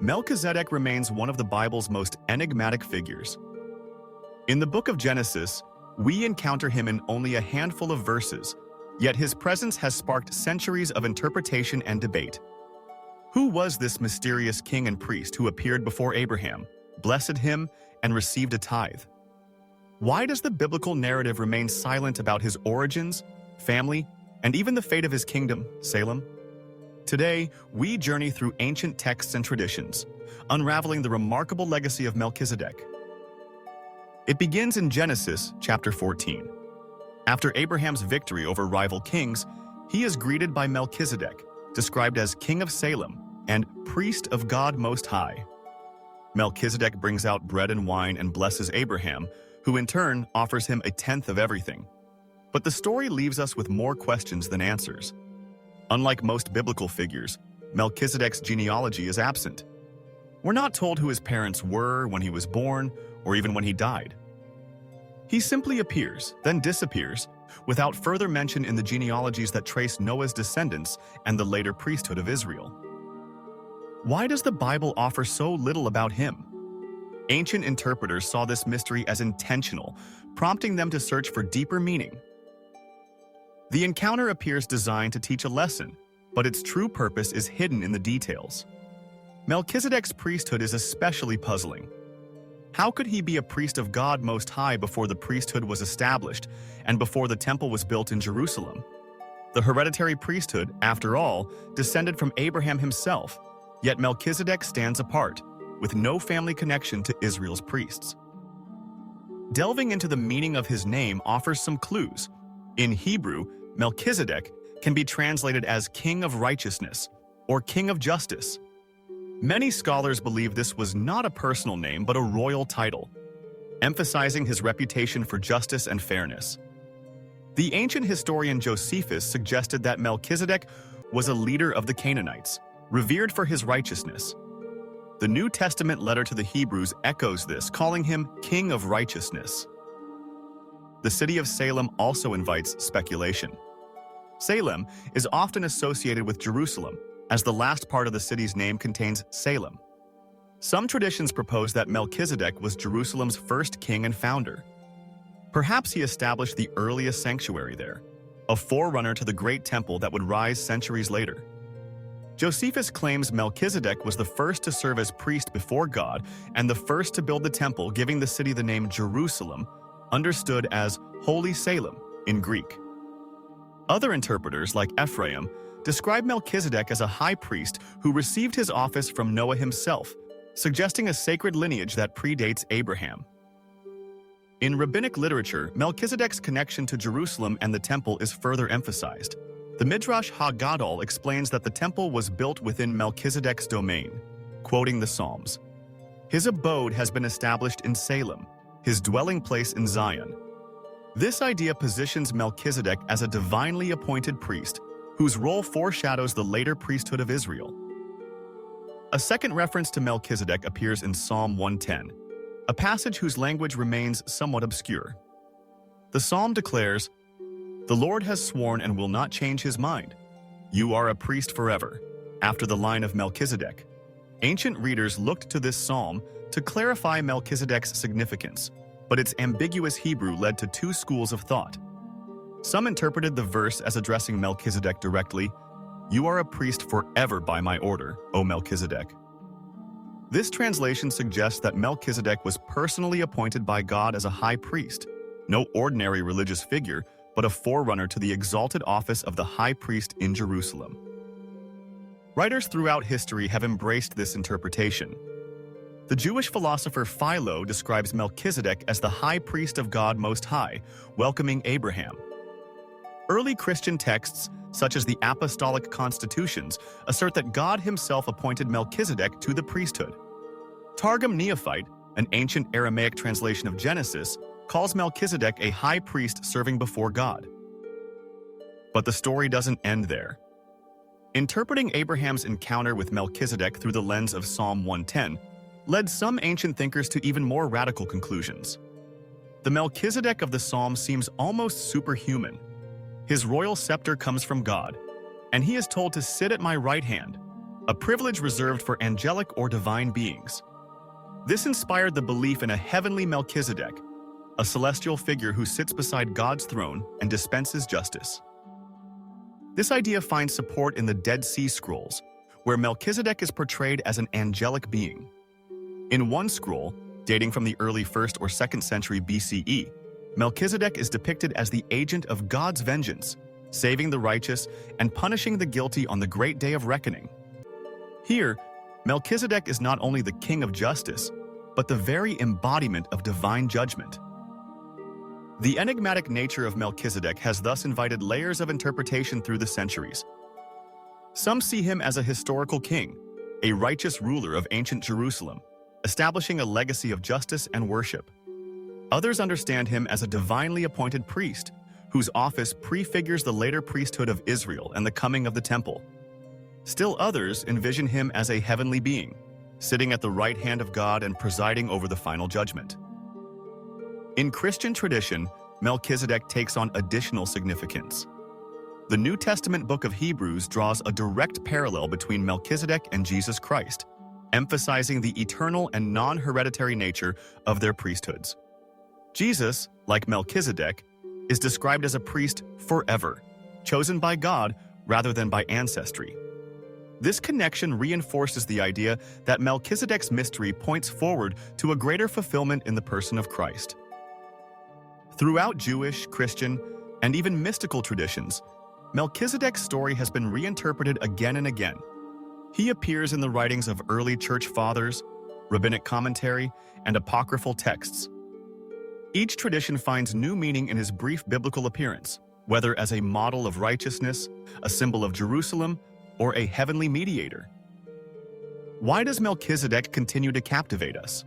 Melchizedek remains one of the Bible's most enigmatic figures. In the book of Genesis, we encounter him in only a handful of verses, yet his presence has sparked centuries of interpretation and debate. Who was this mysterious king and priest who appeared before Abraham, blessed him, and received a tithe? Why does the biblical narrative remain silent about his origins, family, and even the fate of his kingdom, Salem? Today, we journey through ancient texts and traditions, unraveling the remarkable legacy of Melchizedek. It begins in Genesis chapter 14. After Abraham's victory over rival kings, he is greeted by Melchizedek, described as King of Salem and Priest of God Most High. Melchizedek brings out bread and wine and blesses Abraham, who in turn offers him a tenth of everything. But the story leaves us with more questions than answers. Unlike most biblical figures, Melchizedek's genealogy is absent. We're not told who his parents were when he was born, or even when he died. He simply appears, then disappears, without further mention in the genealogies that trace Noah's descendants and the later priesthood of Israel. Why does the Bible offer so little about him? Ancient interpreters saw this mystery as intentional, prompting them to search for deeper meaning. The encounter appears designed to teach a lesson, but its true purpose is hidden in the details. Melchizedek's priesthood is especially puzzling. How could he be a priest of God Most High before the priesthood was established and before the temple was built in Jerusalem? The hereditary priesthood, after all, descended from Abraham himself, yet Melchizedek stands apart, with no family connection to Israel's priests. Delving into the meaning of his name offers some clues. In Hebrew, Melchizedek can be translated as King of Righteousness or King of Justice. Many scholars believe this was not a personal name but a royal title, emphasizing his reputation for justice and fairness. The ancient historian Josephus suggested that Melchizedek was a leader of the Canaanites, revered for his righteousness. The New Testament letter to the Hebrews echoes this, calling him King of Righteousness. The city of Salem also invites speculation. Salem is often associated with Jerusalem, as the last part of the city's name contains Salem. Some traditions propose that Melchizedek was Jerusalem's first king and founder. Perhaps he established the earliest sanctuary there, a forerunner to the great temple that would rise centuries later. Josephus claims Melchizedek was the first to serve as priest before God and the first to build the temple, giving the city the name Jerusalem, understood as Holy Salem in Greek. Other interpreters, like Ephraim, describe Melchizedek as a high priest who received his office from Noah himself, suggesting a sacred lineage that predates Abraham. In rabbinic literature, Melchizedek's connection to Jerusalem and the temple is further emphasized. The Midrash HaGadol explains that the temple was built within Melchizedek's domain, quoting the Psalms. His abode has been established in Salem, his dwelling place in Zion. This idea positions Melchizedek as a divinely appointed priest, whose role foreshadows the later priesthood of Israel. A second reference to Melchizedek appears in Psalm 110, a passage whose language remains somewhat obscure. The psalm declares, "The Lord has sworn and will not change his mind. You are a priest forever, after the line of Melchizedek." Ancient readers looked to this psalm to clarify Melchizedek's significance, but its ambiguous Hebrew led to two schools of thought. Some interpreted the verse as addressing Melchizedek directly, "You are a priest forever by my order, O Melchizedek." This translation suggests that Melchizedek was personally appointed by God as a high priest, no ordinary religious figure, but a forerunner to the exalted office of the high priest in Jerusalem. Writers throughout history have embraced this interpretation. The Jewish philosopher Philo describes Melchizedek as the high priest of God Most High, welcoming Abraham. Early Christian texts, such as the Apostolic Constitutions, assert that God himself appointed Melchizedek to the priesthood. Targum Neophyte, an ancient Aramaic translation of Genesis, calls Melchizedek a high priest serving before God. But the story doesn't end there. Interpreting Abraham's encounter with Melchizedek through the lens of Psalm 110 led some ancient thinkers to even more radical conclusions. The Melchizedek of the psalm seems almost superhuman. His royal scepter comes from God, and he is told to sit at my right hand, a privilege reserved for angelic or divine beings. This inspired the belief in a heavenly Melchizedek, a celestial figure who sits beside God's throne and dispenses justice. This idea finds support in the Dead Sea Scrolls, where Melchizedek is portrayed as an angelic being. In one scroll, dating from the early 1st or 2nd century BCE, Melchizedek is depicted as the agent of God's vengeance, saving the righteous and punishing the guilty on the great day of reckoning. Here, Melchizedek is not only the king of justice, but the very embodiment of divine judgment. The enigmatic nature of Melchizedek has thus invited layers of interpretation through the centuries. Some see him as a historical king, a righteous ruler of ancient Jerusalem, establishing a legacy of justice and worship. Others understand him as a divinely appointed priest, whose office prefigures the later priesthood of Israel and the coming of the temple. Still others envision him as a heavenly being, sitting at the right hand of God and presiding over the final judgment. In Christian tradition, Melchizedek takes on additional significance. The New Testament book of Hebrews draws a direct parallel between Melchizedek and Jesus Christ, emphasizing the eternal and non-hereditary nature of their priesthoods. Jesus, like Melchizedek, is described as a priest forever, chosen by God rather than by ancestry. This connection reinforces the idea that Melchizedek's mystery points forward to a greater fulfillment in the person of Christ. Throughout Jewish, Christian, and even mystical traditions, Melchizedek's story has been reinterpreted again and again. He appears in the writings of early church fathers, rabbinic commentary, and apocryphal texts. Each tradition finds new meaning in his brief biblical appearance, whether as a model of righteousness, a symbol of Jerusalem, or a heavenly mediator. Why does Melchizedek continue to captivate us?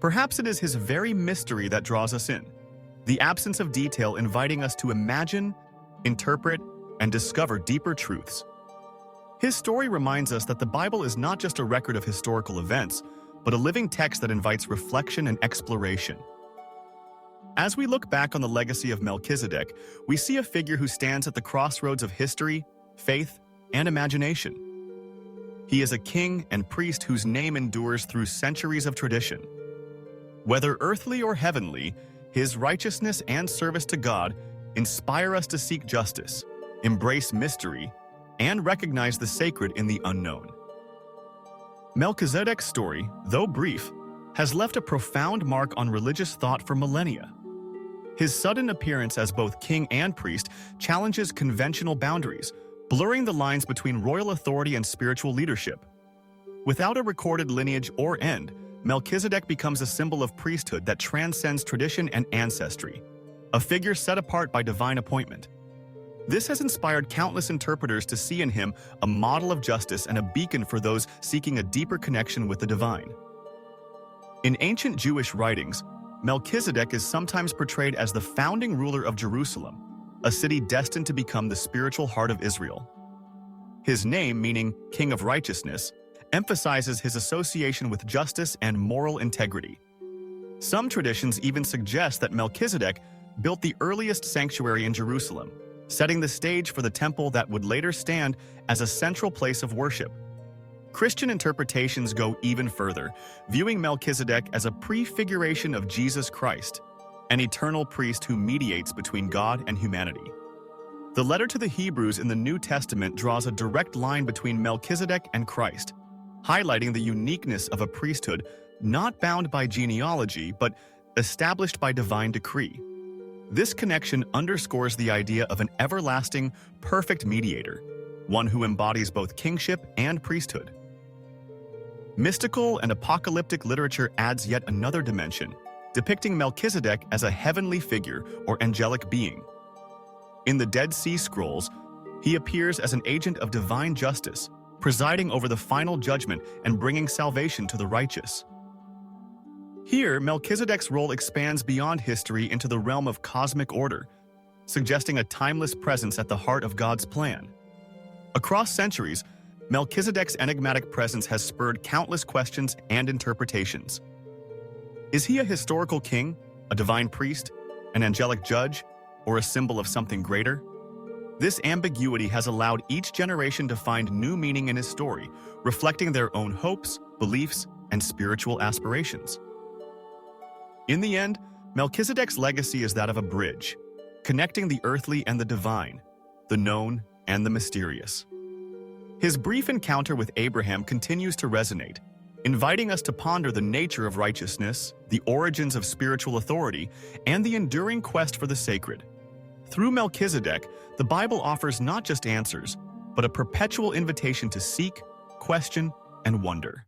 Perhaps it is his very mystery that draws us in, the absence of detail inviting us to imagine, interpret, and discover deeper truths. His story reminds us that the Bible is not just a record of historical events, but a living text that invites reflection and exploration. As we look back on the legacy of Melchizedek, we see a figure who stands at the crossroads of history, faith, and imagination. He is a king and priest whose name endures through centuries of tradition. Whether earthly or heavenly, his righteousness and service to God inspire us to seek justice, embrace mystery, and recognize the sacred in the unknown. Melchizedek's story, though brief, has left a profound mark on religious thought for millennia. His sudden appearance as both king and priest challenges conventional boundaries, blurring the lines between royal authority and spiritual leadership. Without a recorded lineage or end, Melchizedek becomes a symbol of priesthood that transcends tradition and ancestry, a figure set apart by divine appointment. This has inspired countless interpreters to see in him a model of justice and a beacon for those seeking a deeper connection with the divine. In ancient Jewish writings, Melchizedek is sometimes portrayed as the founding ruler of Jerusalem, a city destined to become the spiritual heart of Israel. His name, meaning King of Righteousness, emphasizes his association with justice and moral integrity. Some traditions even suggest that Melchizedek built the earliest sanctuary in Jerusalem, setting the stage for the temple that would later stand as a central place of worship. Christian interpretations go even further, viewing Melchizedek as a prefiguration of Jesus Christ, an eternal priest who mediates between God and humanity. The letter to the Hebrews in the New Testament draws a direct line between Melchizedek and Christ, highlighting the uniqueness of a priesthood not bound by genealogy but established by divine decree. This connection underscores the idea of an everlasting, perfect mediator, one who embodies both kingship and priesthood. Mystical and apocalyptic literature adds yet another dimension, depicting Melchizedek as a heavenly figure or angelic being. In the Dead Sea Scrolls, he appears as an agent of divine justice, presiding over the final judgment and bringing salvation to the righteous. Here, Melchizedek's role expands beyond history into the realm of cosmic order, suggesting a timeless presence at the heart of God's plan. Across centuries, Melchizedek's enigmatic presence has spurred countless questions and interpretations. Is he a historical king, a divine priest, an angelic judge, or a symbol of something greater? This ambiguity has allowed each generation to find new meaning in his story, reflecting their own hopes, beliefs, and spiritual aspirations. In the end, Melchizedek's legacy is that of a bridge, connecting the earthly and the divine, the known and the mysterious. His brief encounter with Abraham continues to resonate, inviting us to ponder the nature of righteousness, the origins of spiritual authority, and the enduring quest for the sacred. Through Melchizedek, the Bible offers not just answers, but a perpetual invitation to seek, question, and wonder.